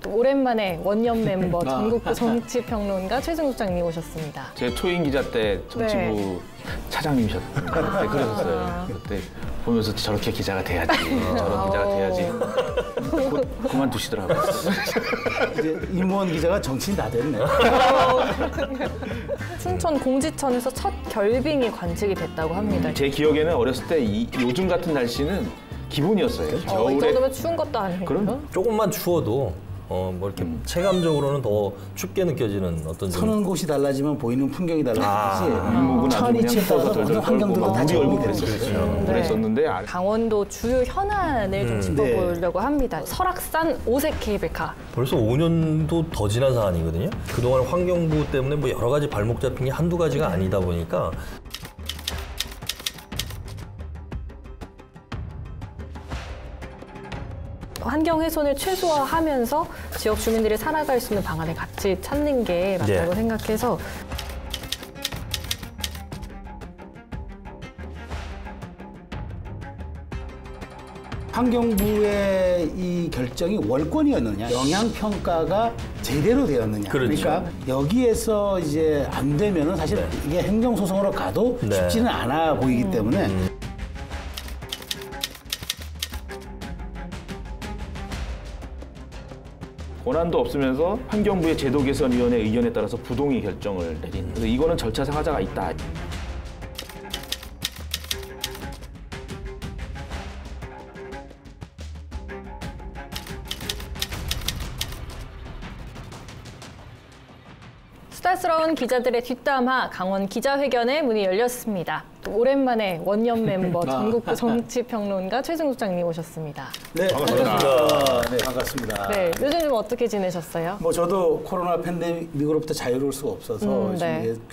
또 오랜만에 원년 멤버 전국구 정치평론가 최승욱 소장님 오셨습니다. 제 초임 기자 때 정치부 차장님이셨는데 그때 그러셨어요. 그때 보면서 저렇게 기자가 돼야지, 저런 기자가 돼야지. 그만두시더라고요. 이제 임원 기자가 정치인 다 됐네. 춘천 공지천에서 첫 결빙이 관측이 됐다고 합니다. 제 기억에는 어렸을 때 요즘 같은 날씨는 기본이었어요. 이 겨울에 정도면 추운 것도 아니고. 그럼 조금만 추워도 뭐 이렇게 체감적으로는 더 춥게 느껴지는 어떤 서는 곳이 달라지면 보이는 풍경이 달라지듯이 일목은 아주 그냥 천이치에 따라서 덜덜 모든 환경들도 다 물이 얼굴 적응이 되는 그랬었어요. 그랬었는데 강원도 주요 현안을 좀 짚어보려고 합니다. 설악산 오색 케이블카. 벌써 5년도 더 지난 사안이거든요. 그동안 환경부 때문에 뭐 여러 가지 발목 잡힌 게 한두 가지가 아니다 보니까 환경 훼손을 최소화하면서 지역 주민들이 살아갈 수 있는 방안을 같이 찾는 게 맞다고 생각해서 환경부의 이 결정이 월권이었느냐, 영향평가가 제대로 되었느냐. 그렇죠. 그러니까 여기에서 이제 안 되면은 사실 이게 행정소송으로 가도 쉽지는 않아 보이기 때문에 권한도 없으면서 환경부의 제도 개선위원회 의견에 따라서 부동의 결정을 내린. 그래서 이거는 절차상 하자가 있다. 수다스러운 기자들의 뒷담화 강원 기자회견의 문이 열렸습니다. 또 오랜만에 원년 멤버 전국구 정치평론가 최승욱 소장님 오셨습니다. 네, 반갑습니다. 네, 반갑습니다. 네, 요즘 좀 어떻게 지내셨어요? 뭐 저도 코로나 팬데믹으로부터 자유로울 수가 없어서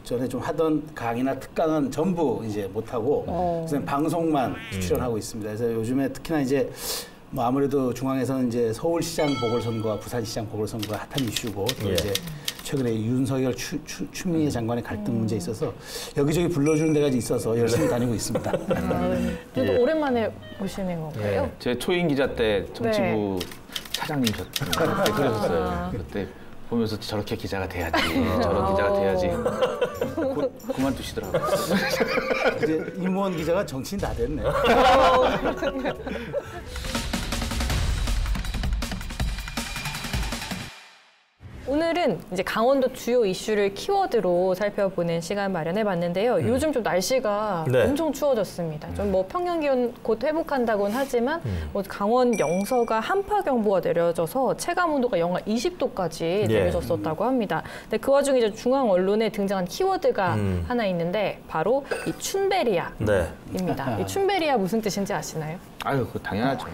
전에 좀 하던 강의나 특강은 전부 이제 못 하고 그래서 방송만 출연하고 있습니다. 그래서 요즘에 특히나 이제 뭐 아무래도 중앙에서는 이제 서울시장 보궐선거와 부산시장 보궐선거가 핫한 이슈고 또 이제 최근에 윤석열 추미애 장관의 갈등 문제에 있어서 여기저기 불러주는 데가 있어서 열심히 다니고 있습니다. 그래도 오랜만에 오시는 건가요? 제 초임 기자 때 정치부 차장님이셨는데 그때 그러셨어요. 그때 보면서 저렇게 기자가 돼야지, 저런 기자가 돼야지. 그만두시더라고요. 이제 임원 기자가 정치인 다 됐네. 오늘은 이제 강원도 주요 이슈를 키워드로 살펴보는 시간 마련해봤는데요. 요즘 좀 날씨가 엄청 추워졌습니다. 좀 뭐 평년 기온 곧 회복한다고는 하지만 뭐 강원 영서가 한파경보가 내려져서 체감 온도가 영하 20도까지 내려졌었다고 합니다. 근데 그 와중에 이제 중앙 언론에 등장한 키워드가 하나 있는데 바로 이 춘베리아입니다. 이 춘베리아 무슨 뜻인지 아시나요? 아유, 그거 당연하죠.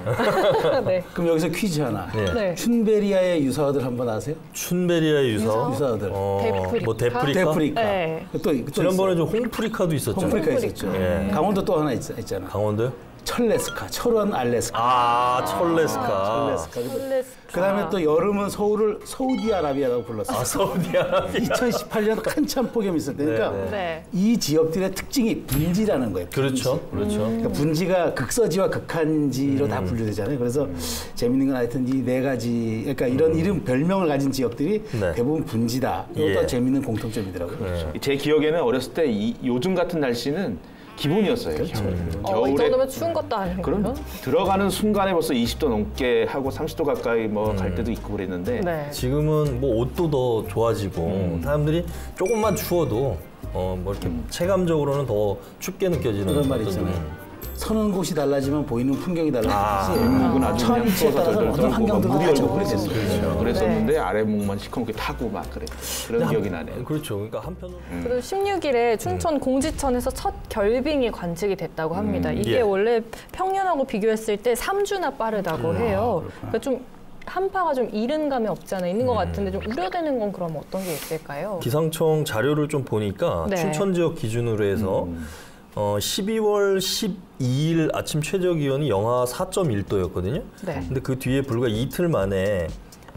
네. 그럼 여기서 퀴즈 하나. 네. 춘베리아의 유서어들 한번 아세요? 춘베리아의 유서어들. 데프리카? 뭐 데프리카? 데프리카. 네. 또 지난번에 좀 홍프리카도 있었죠. 홍프리카 있었죠. 강원도 또 하나 있잖아. 강원도요? 철레스카, 철원 알래스카. 아, 철레스카. 그다음에 또 여름은 서울을 서우디아라비아라고 불렀어요. 아, 사우디아라비아. 2018년 큰 참폭염이 있었을 때니까 이 지역들의 특징이 분지라는 거예요. 분지. 그렇죠. 그러니까 분지가 극서지와 극한지로 다 분류되잖아요. 그래서 재밌는 건 하여튼 이 네 가지, 그러니까 이런 이름 별명을 가진 지역들이 대부분 분지다. 이것도 재밌는 공통점이더라고요. 제 기억에는 어렸을 때 요즘 같은 날씨는 기본이었어요. 겨울에 이 정도면 추운 것도 아니고. 그럼 들어가는 순간에 벌써 20도 넘게 하고 30도 가까이 뭐 갈 때도 있고 그랬는데 지금은 뭐 옷도 더 좋아지고 사람들이 조금만 추워도 뭐 이렇게 체감적으로는 더 춥게 느껴지는 그런 말이 있잖아요. 서는 곳이 달라지면 보이는 풍경이 달라지듯이 일목은 아주 그냥 천이치에 따라서 모든 환경들도 다 적응이 됐어요. 그랬었는데 아래목만 시커멓게 타고 막 그런 기억이 나네요. 그렇죠. 그러니까 한편으로 그리고 16일에 춘천 공지천에서 첫 결빙이 관측이 됐다고 합니다. 이게 원래 평년하고 비교했을 때 3주나 빠르다고 해요. 그러니까 좀 한파가 좀 이른 감이 없지 않아 있는 것 같은데 좀 우려되는 건 그럼 어떤 게 있을까요? 기상청 자료를 좀 보니까 춘천 지역 기준으로 해서 12월 12일 아침 최저 기온이 영하 4.1도였거든요. 근데 그 뒤에 불과 이틀 만에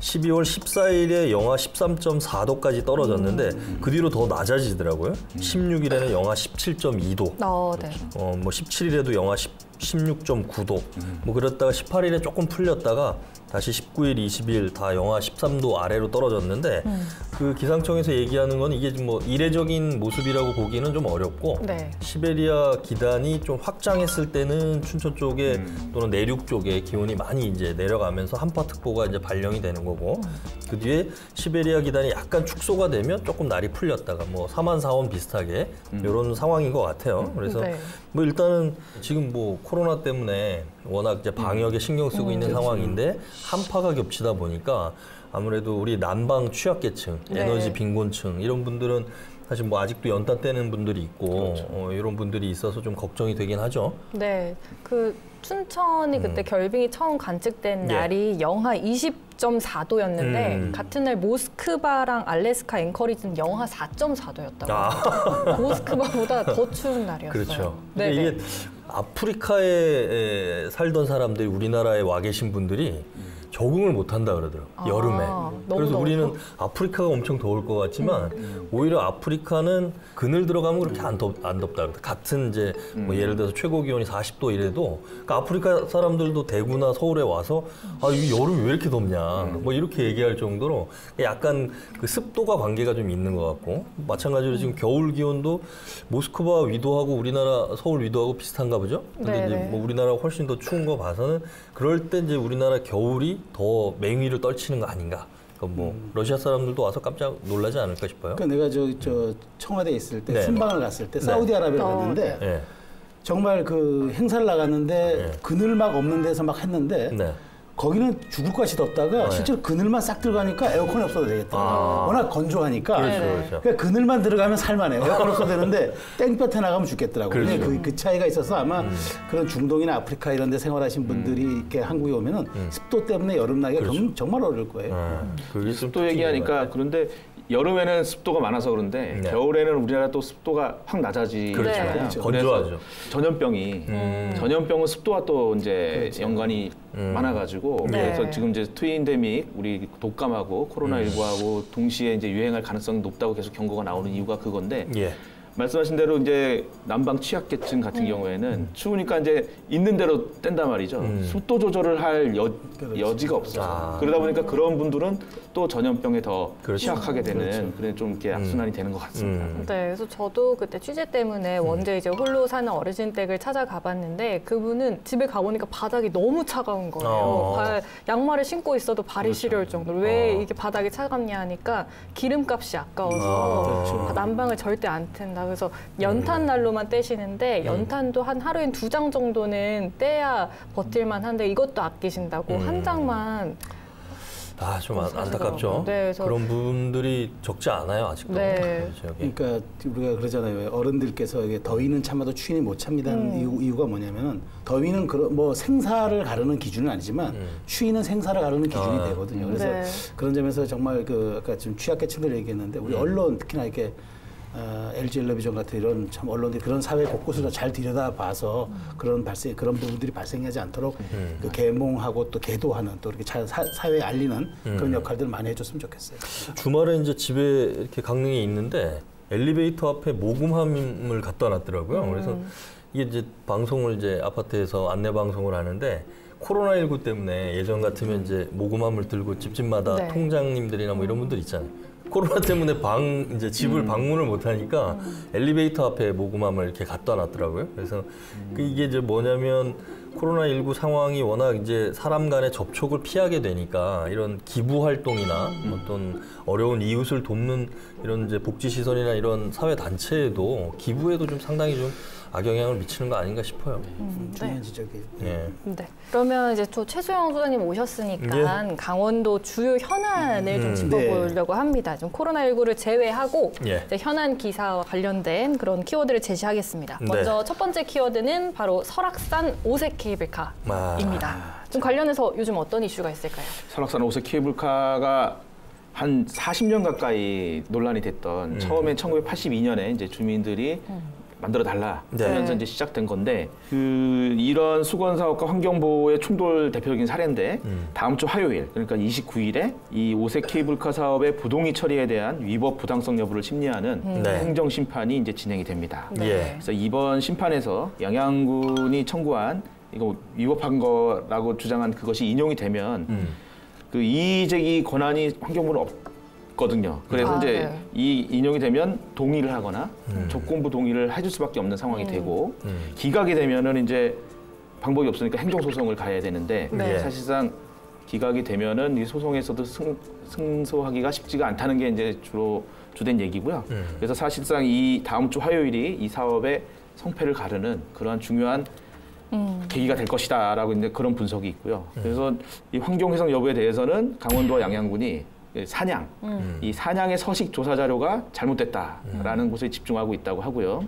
12월 14일에 영하 13.4도까지 떨어졌는데 그 뒤로 더 낮아지더라고요. 16일에는 영하 17.2도. 뭐 17일에도 영하 16.9도. 뭐 그랬다가 18일에 조금 풀렸다가 다시 19일, 20일 다 영하 13도 아래로 떨어졌는데 그 기상청에서 얘기하는 건 이게 뭐 이례적인 모습이라고 보기는 좀 어렵고 네. 시베리아 기단이 좀 확장했을 때는 춘천 쪽에 또는 내륙 쪽에 기온이 많이 이제 내려가면서 한파특보가 이제 발령이 되는 거고 그 뒤에 시베리아 기단이 약간 축소가 되면 조금 날이 풀렸다가 뭐 3원, 4원 비슷하게 이런 상황인 것 같아요. 그래서 네. 뭐 일단은 지금 뭐 코로나 때문에 워낙 이제 방역에 신경 쓰고 있는 상황인데 한파가 겹치다 보니까 아무래도 우리 난방 취약계층, 네. 에너지 빈곤층 이런 분들은 사실 뭐 아직도 연타 떼는 분들이 있고 그렇죠. 이런 분들이 있어서 좀 걱정이 되긴 하죠. 네, 그 춘천이 그때 결빙이 처음 관측된 예. 날이 영하 20.4도였는데 같은 날 모스크바랑 알래스카 앵커리지는 영하 4.4도였다고. 모스크바보다 더 추운 날이었어요. 그렇죠. 네, 이게 네. 아프리카에 살던 사람들이 우리나라에 와 계신 분들이 적응을 못한다 그러더라고요. 여름에. 너무 그래서 더워서? 우리는 아프리카가 엄청 더울 것 같지만 오히려 아프리카는 그늘 들어가면 그렇게 안 덥다 그러더라고요. 같은 이제 뭐 예를 들어서 최고 기온이 40도 이래도 그러니까 아프리카 사람들도 대구나 서울에 와서 아 이게 여름이 왜 이렇게 덥냐 뭐 이렇게 얘기할 정도로 약간 그 습도가 관계가 좀 있는 것 같고 마찬가지로 지금 겨울 기온도 모스크바 위도하고 우리나라 서울 위도하고 비슷한가 보죠. 근데 이제 뭐 우리나라가 훨씬 더 추운 거 봐서는 그럴 때 이제 우리나라 겨울이 더 맹위를 떨치는 거 아닌가. 그러니까 뭐 러시아 사람들도 와서 깜짝 놀라지 않을까 싶어요. 그러니까 내가 저 청와대에 있을 때 네. 순방을 갔을 때 사우디아라비아를 갔는데 네. 정말 그 행사를 나갔는데 네. 그늘 막 없는 데서 막 했는데 네. 거기는 죽을 것 같이 덥다가 실제로 그늘만 싹 들어가니까 에어컨이 없어도 되겠다. 워낙 건조하니까. 그렇죠, 그렇죠. 그러니까 그늘만 들어가면 살만해요. 에어컨 없어도 되는데 땡볕에 나가면 죽겠더라고요. 그렇죠. 그 차이가 있어서 아마 그런 중동이나 아프리카 이런 데 생활하신 분들이 이렇게 한국에 오면은 습도 때문에 여름 나기가 그렇죠. 정말 어려울 거예요. 그게 좀 습도 얘기하니까 그런데 여름에는 습도가 많아서 그런데 네. 겨울에는 우리나라 또 습도가 확 낮아지잖아요. 그렇죠. 건조하죠. 전염병은 습도와 또 이제 연관이 많아가지고 네. 그래서 지금 이제 트윈데믹 우리 독감하고 코로나19하고 동시에 이제 유행할 가능성이 높다고 계속 경고가 나오는 이유가 그건데. 예. 말씀하신 대로 이제 난방 취약계층 같은 경우에는 추우니까 이제 있는 대로 뗀단 말이죠. 습도 조절을 할 여지가 없어요. 그러다 보니까 그런 분들은 또 전염병에 더 취약하게 되는 그래 좀 이렇게 악순환이 되는 것 같습니다. 네, 그래서 저도 그때 취재 때문에 원주에 이제 홀로 사는 어르신 댁을 찾아가 봤는데 그분은 집에 가보니까 바닥이 너무 차가운 거예요. 양말을 신고 있어도 발이 시려울 정도로 왜 이게 바닥이 차갑냐 하니까 기름값이 아까워서 난방을 절대 안 튼다. 그래서 연탄 난로만 떼시는데 연탄도 한 하루에 2장 정도는 떼야 버틸만 한데 이것도 아끼신다고 한 장만 좀 안타깝죠. 네, 그래서 그런 분들이 적지 않아요 아직도. 네. 그러니까 우리가 그러잖아요. 어른들께서 이게 더위는 참아도 추위는 못 참니다는 이유가 뭐냐면은 더위는 뭐 생사를 가르는 기준은 아니지만 추위는 생사를 가르는 기준이 되거든요. 그래서 그런 점에서 정말 그 아까 지금 취약계층들 얘기했는데 우리 언론 특히나 이렇게 LG 텔레비전 같은 이런 참 언론들이 그런 사회 곳곳을 잘 들여다봐서 그런 부분들이 발생하지 않도록 그 계몽하고 또 계도하는 또 이렇게 사회에 알리는 그런 역할들을 많이 해줬으면 좋겠어요. 주말에 이제 집에 이렇게 강릉에 있는데 엘리베이터 앞에 모금함을 갖다 놨더라고요. 그래서 이게 이제 방송을 이제 아파트에서 안내 방송을 하는데 코로나19 때문에 예전 같으면 이제 모금함을 들고 집집마다 통장님들이나 뭐 이런 분들 있잖아요. 코로나 때문에 이제 집을 방문을 못 하니까 엘리베이터 앞에 모금함을 이렇게 갖다 놨더라고요. 그래서 이게 이제 뭐냐면 코로나19 상황이 워낙 이제 사람 간의 접촉을 피하게 되니까 이런 기부 활동이나 어떤 어려운 이웃을 돕는 이런 이제 복지 시설이나 이런 사회 단체에도 기부에도 좀 상당히 좀 악영향을 미치는 거 아닌가 싶어요. 중요한 지적이에요. 예. 네. 그러면 이제 또 최수영 소장님 오셨으니까 강원도 주요 현안을 좀 짚어보려고 합니다. 좀 코로나19를 제외하고 이제 현안 기사와 관련된 그런 키워드를 제시하겠습니다. 먼저 첫 번째 키워드는 바로 설악산 오색 케이블카입니다. 좀 관련해서 요즘 어떤 이슈가 있을까요? 설악산 오색 케이블카가 한 40년 가까이 논란이 됐던 처음엔 1982년에 이제 주민들이 만들어 달라 하면서 이제 시작된 건데 이런 수건 사업과 환경 보호의 충돌 대표적인 사례인데 다음 주 화요일 그러니까 29일에 이 오색 케이블카 사업의 부동의 처리에 대한 위법 부당성 여부를 심리하는 행정 심판이 이제 진행이 됩니다. 그래서 이번 심판에서 양양군이 청구한 이거 위법한 거라고 주장한 그것이 인용이 되면 그 이의제기 권한이 환경부는 없거든요. 그래서 이제 이 인용이 되면 동의를 하거나 조건부 동의를 해줄 수밖에 없는 상황이 되고 기각이 되면은 이제 방법이 없으니까 행정소송을 가야 되는데 사실상 기각이 되면은 이 소송에서도 승소하기가 쉽지가 않다는 게 이제 주된 얘기고요. 그래서 사실상 이 다음 주 화요일이 이 사업의 성패를 가르는 그러한 중요한 계기가 될 것이다라고 이제 그런 분석이 있고요. 그래서 이 환경훼손 여부에 대해서는 강원도와 양양군이 사냥, 이 사냥의 서식 조사 자료가 잘못됐다라는 곳에 집중하고 있다고 하고요.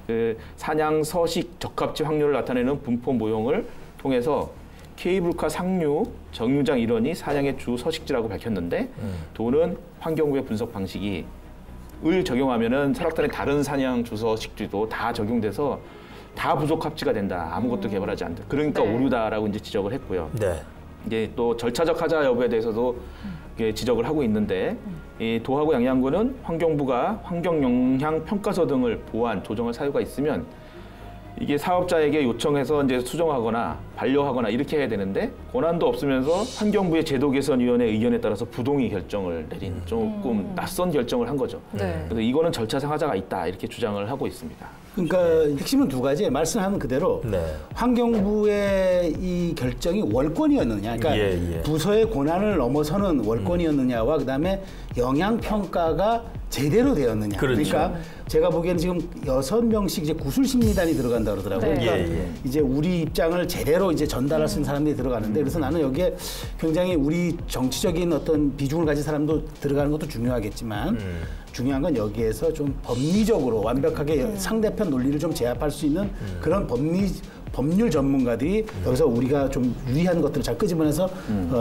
그 사냥 서식 적합치 확률을 나타내는 분포 모형을 통해서 케이블카 상류, 정류장 일원이 사냥의 주 서식지라고 밝혔는데 도는 환경부의 분석 방식이 을 적용하면은 설악산의 다른 사냥 주서식지도 다 적용돼서 다 부속합치가 된다. 아무것도 개발하지 않는다. 그러니까 오류다라고 이제 지적을 했고요. 이제 또 절차적 하자 여부에 대해서도 지적을 하고 있는데 이 도하고 양양군은 환경부가 환경영향평가서 등을 보완, 조정할 사유가 있으면 이게 사업자에게 요청해서 이제 수정하거나 반려하거나 이렇게 해야 되는데 권한도 없으면서 환경부의 제도 개선위원회 의견에 따라서 부동의 결정을 내린 조금 낯선 결정을 한 거죠. 그래서 이거는 절차상 하자가 있다 이렇게 주장을 하고 있습니다. 그러니까 핵심은 두 가지. 말씀하는 그대로 환경부의 이 결정이 월권이었느냐, 그러니까 부서의 권한을 넘어서는 월권이었느냐와 그다음에 영향평가가 제대로 되었느냐. 그러니까 제가 보기에는 지금 6명씩 이제 구술심리단이 들어간다 그러더라고요. 그러니까 이제 우리 입장을 제대로 이제 전달할 수 있는 사람들이 들어가는데 그래서 나는 여기에 굉장히 우리 정치적인 어떤 비중을 가진 사람도 들어가는 것도 중요하겠지만 중요한 건 여기에서 좀 법리적으로 완벽하게 상대편 논리를 좀 제압할 수 있는 그런 법률 전문가들이 여기서 우리가 좀 유리한 것들을 잘 끄집어내서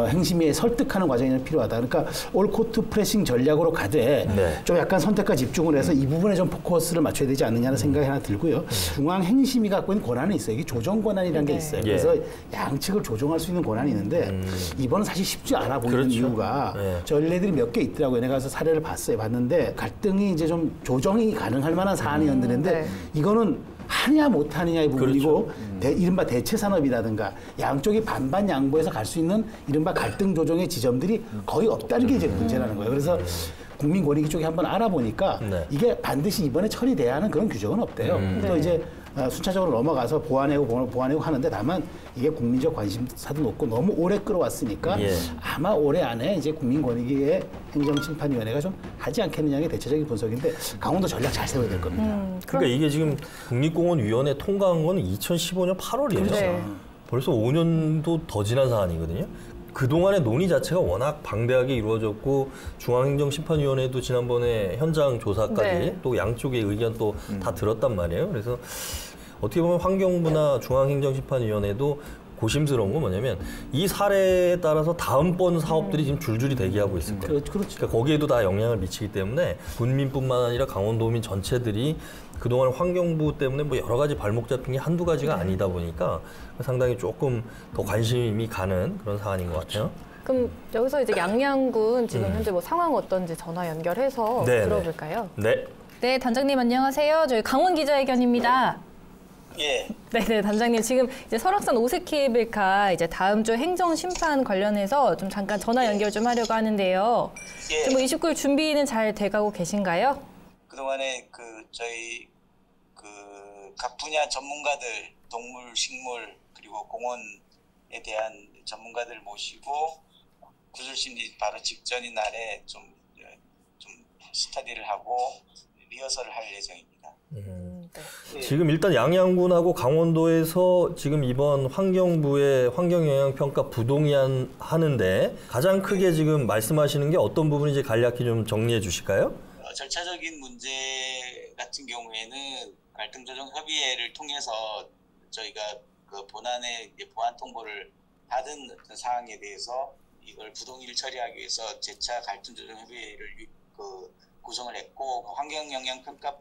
행심위에 설득하는 과정이 필요하다. 그러니까 올코트 프레싱 전략으로 가되 좀 약간 선택과 집중을 해서 이 부분에 좀 포커스를 맞춰야 되지 않느냐는 생각이 하나 들고요. 중앙 행심위 갖고 있는 권한이 있어요. 이게 조정 권한이라는 게 있어요. 그래서 양측을 조정할 수 있는 권한이 있는데 이번은 사실 쉽지 않아 보이는 이유가 전례들이 몇 개 있더라고요. 내가 가서 사례를 봤는데 갈등이 이제 좀 조정이 가능할 만한 사안이었는데 이거는 하냐 못하느냐의 부분이고 이른바 대체 산업이라든가 양쪽이 반반 양보해서 갈 수 있는 이른바 갈등 조정의 지점들이 거의 없다는 게 이제 문제라는 거예요. 그래서 국민권익위 쪽에 한번 알아보니까 이게 반드시 이번에 처리돼야 하는 그런 규정은 없대요. 또 이제 순차적으로 넘어가서 보완하고 하는데 다만 이게 국민적 관심사도 높고 너무 오래 끌어왔으니까 아마 올해 안에 이제 국민권익위의 행정심판위원회가 좀 하지 않겠느냐의 대체적인 분석인데 강원도 전략 잘 세워야 될 겁니다. 그러니까 이게 지금 국립공원위원회 통과한 거는 2015년 8월이에요. 벌써 5년도 더 지난 사안이거든요. 그동안의 논의 자체가 워낙 방대하게 이루어졌고 중앙행정심판위원회도 지난번에 현장 조사까지 또 양쪽의 의견 또 다 들었단 말이에요. 그래서 어떻게 보면 환경부나 중앙행정심판위원회도 고심스러운 건 뭐냐면 이 사례에 따라서 다음번 사업들이 지금 줄줄이 대기하고 있을 거예요. 그러니까 거기에도 다 영향을 미치기 때문에 군민뿐만 아니라 강원도민 전체들이 그동안 환경부 때문에 뭐 여러 가지 발목 잡힌 게 한두 가지가 아니다 보니까 상당히 조금 더 관심이 가는 그런 사안인 것 같아요. 그럼 여기서 이제 양양군 지금 현재 뭐 상황 어떤지 전화 연결해서 들어볼까요? 네, 단장님 안녕하세요. 저희 강원 기자회견입니다. 네네, 단장님 지금 이제 설악산 오색 케이블카 이제 다음 주 행정 심판 관련해서 좀 잠깐 전화 연결 좀 하려고 하는데요. 지금 뭐 29일 준비는 잘 돼가고 계신가요? 그동안에 저희 각 분야 전문가들, 동물, 식물 그리고 공원에 대한 전문가들 모시고 구술심리 바로 직전인 날에 좀 스터디를 하고 리허설을 할 예정입니다. 지금 일단 양양군하고 강원도에서 지금 이번 환경부의 환경영향평가 부동의하는데 가장 크게 지금 말씀하시는 게 어떤 부분인지 간략히 좀 정리해 주실까요? 절차적인 문제 같은 경우에는 갈등조정협의회를 통해서 저희가 그 본안에 보완 통보를 받은 어떤 사항에 대해서 이걸 부동의를 처리하기 위해서 재차 갈등조정협의회를 구성을 했고 환경영향평가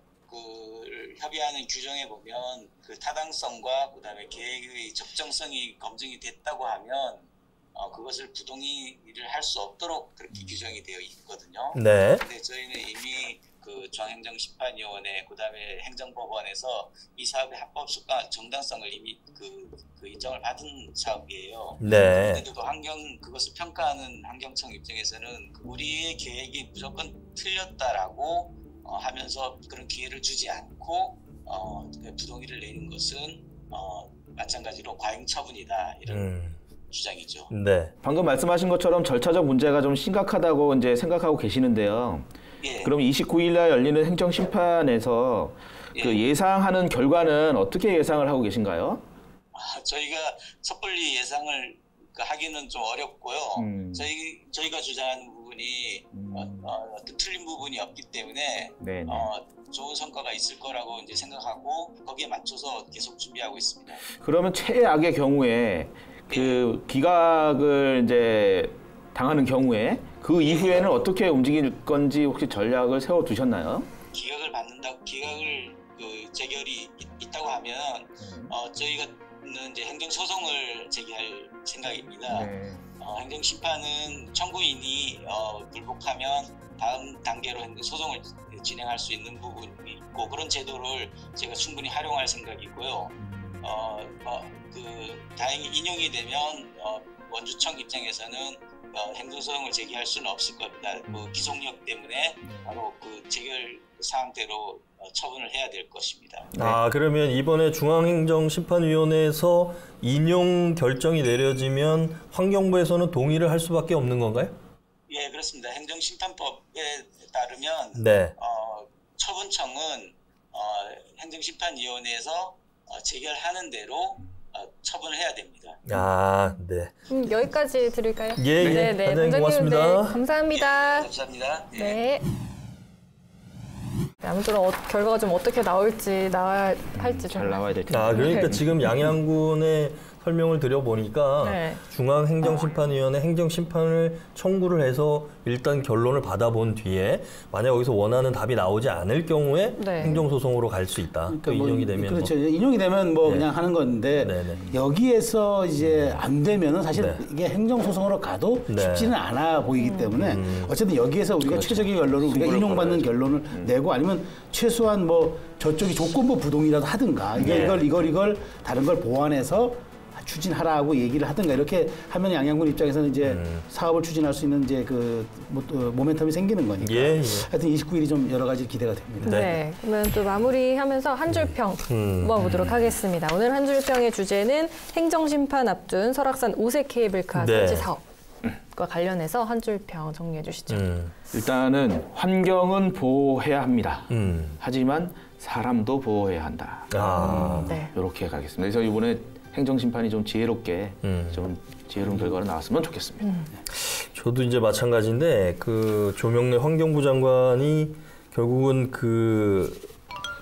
협의하는 규정에 보면 그 타당성과 그다음에 계획의 적정성이 검증이 됐다고 하면 그것을 부동의를 할 수 없도록 그렇게 규정이 되어 있거든요. 근데 저희는 이미 그 그 중앙행정심판위원회 그다음에 행정법원에서 이 사업의 합법성과 정당성을 이미 그 인정을 받은 사업이에요. 네. 그런데도 그것을 평가하는 환경청 입장에서는 우리의 계획이 무조건 틀렸다라고 하면서 그런 기회를 주지 않고 부동의를 내린 것은 마찬가지로 과잉 처분이다 이런 주장이죠. 네. 방금 말씀하신 것처럼 절차적 문제가 좀 심각하다고 이제 생각하고 계시는데요. 예. 그럼 29일 날 열리는 행정심판에서 예. 그 예상하는 결과는 어떻게 예상을 하고 계신가요? 저희가 섣불리 예상을 하기는 좀 어렵고요. 저희가 주장하는 부분이 어떤 틀린 부분이 없기 때문에 좋은 성과가 있을 거라고 이제 생각하고 거기에 맞춰서 계속 준비하고 있습니다. 그러면 최악의 경우에 그 기각을 이제 당하는 경우에 그 이후에는 어떻게 움직일 건지 혹시 전략을 세워 두셨나요? 기각을 그 재결이 있다고 하면 저희가 이제 행정소송을 제기할 생각입니다. 네. 행정심판은 청구인이 불복하면 다음 단계로 행정소송을 진행할 수 있는 부분이 있고 그런 제도를 제가 충분히 활용할 생각이고요. 다행히 인용이 되면 원주청 입장에서는 행정소송을 제기할 수는 없을 겁니다. 기속력 때문에 바로 그 재결 사항대로 처분을 해야 될 것입니다. 그러면 이번에 중앙행정심판위원회에서 인용 결정이 내려지면 환경부에서는 동의를 할 수밖에 없는 건가요? 예, 그렇습니다. 행정심판법에 따르면 처분청은 행정심판위원회에서 재결하는 대로 처분을 해야 됩니다. 네. 여기까지 드릴까요? 예, 네, 고맙습니다. 네, 감사합니다. 네, 감사합니다. 네. 아무쪼록 결과가 좀 어떻게 나와야 할지 잘 나와야 될 텐데. 그러니까 지금 양양군의 설명을 드려보니까 중앙행정심판위원회 행정심판을 청구를 해서 일단 결론을 받아본 뒤에 만약 여기서 원하는 답이 나오지 않을 경우에 행정소송으로 갈 수 있다. 그러니까 인용이 되면 그렇죠. 인용이 되면 그냥 하는 건데 여기에서 이제 안 되면은 사실 이게 행정소송으로 가도 쉽지는 않아 보이기 때문에 어쨌든 여기에서 우리가 최적의 결론을 우리가 인용받는 결론을 내고 아니면 최소한 저쪽이 조건부 부동이라도 하든가 이걸 다른 걸 보완해서 추진하라고 얘기를 하든가 이렇게 하면 양양군 입장에서는 이제 사업을 추진할 수 있는 이제 모멘텀이 생기는 거니까. 하여튼 29일이 좀 여러 가지 기대가 됩니다. 네. 그러면 또 마무리하면서 한 줄평 모아보도록 하겠습니다. 오늘 한 줄평의 주제는 행정심판 앞둔 설악산 오색 케이블카 설치 사업과 관련해서 한 줄평 정리해 주시죠. 일단은 환경은 보호해야 합니다. 하지만 사람도 보호해야 한다. 이렇게 가겠습니다. 그래서 이번에 행정심판이 좀 지혜롭게 좀 지혜로운 결과가 나왔으면 좋겠습니다. 저도 이제 마찬가지인데 그 조명래 환경부 장관이 결국은 그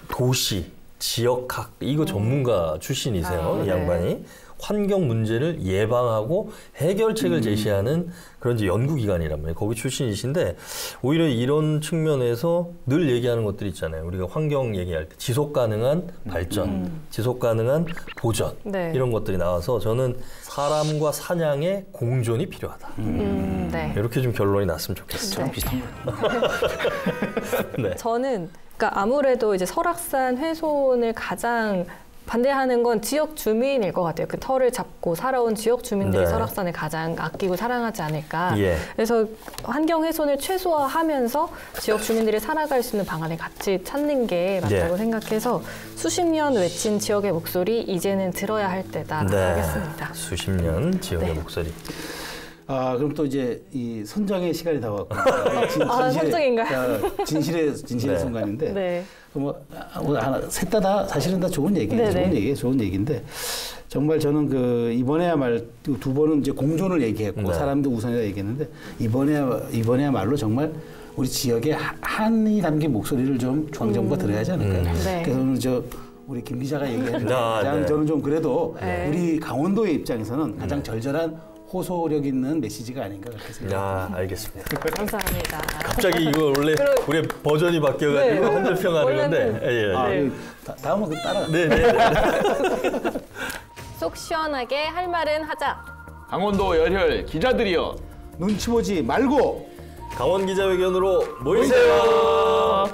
도시, 지역학 이거 전문가 출신이세요. 이 양반이. 환경 문제를 예방하고 해결책을 제시하는 그런 이제 연구기관이란 말이에요. 거기 출신이신데 오히려 이런 측면에서 늘 얘기하는 것들 있잖아요. 우리가 환경 얘기할 때 지속 가능한 발전, 지속 가능한 보전 이런 것들이 나와서 저는 사람과 사냥의 공존이 필요하다. 이렇게 좀 결론이 났으면 좋겠어요. 비슷한 거예요. 저는 그러니까 아무래도 이제 설악산 훼손을 가장 반대하는 건 지역 주민일 것 같아요. 그 터를 잡고 살아온 지역 주민들이 설악산을 가장 아끼고 사랑하지 않을까. 그래서 환경 훼손을 최소화하면서 지역 주민들이 살아갈 수 있는 방안을 같이 찾는 게 맞다고 생각해서 수십 년 외친 지역의 목소리 이제는 들어야 할 때다 하겠습니다. 수십 년 지역의 목소리. 그럼 또 이제 이 선정의 시간이 다 왔고. 선정인가요? 진실의 순간인데. 셋 다 사실은 다 좋은 얘기예요. 좋은 얘기인데 정말 저는 이번에야말로 두 번은 이제 공존을 얘기했고 사람도 우선이라 얘기했는데 이번에야말로 정말 우리 지역의 한이 담긴 목소리를 좀 중앙정부가 들어야 하지 않을까요? 그래서 우리 김 기자가 얘기한 저는 좀 그래도 우리 강원도의 입장에서는 가장 절절한 호소력 있는 메시지가 아닌가 그렇게 생각합니다. 알겠습니다. 감사합니다. 갑자기 이거 원래 우리 버전이 바뀌어가지고 한 줄평 하는 건데. 다음은 따라. 속 시원하게 할 말은 하자. 강원도 열혈 기자들이여 눈치 보지 말고 강원 기자회견으로 모이세요.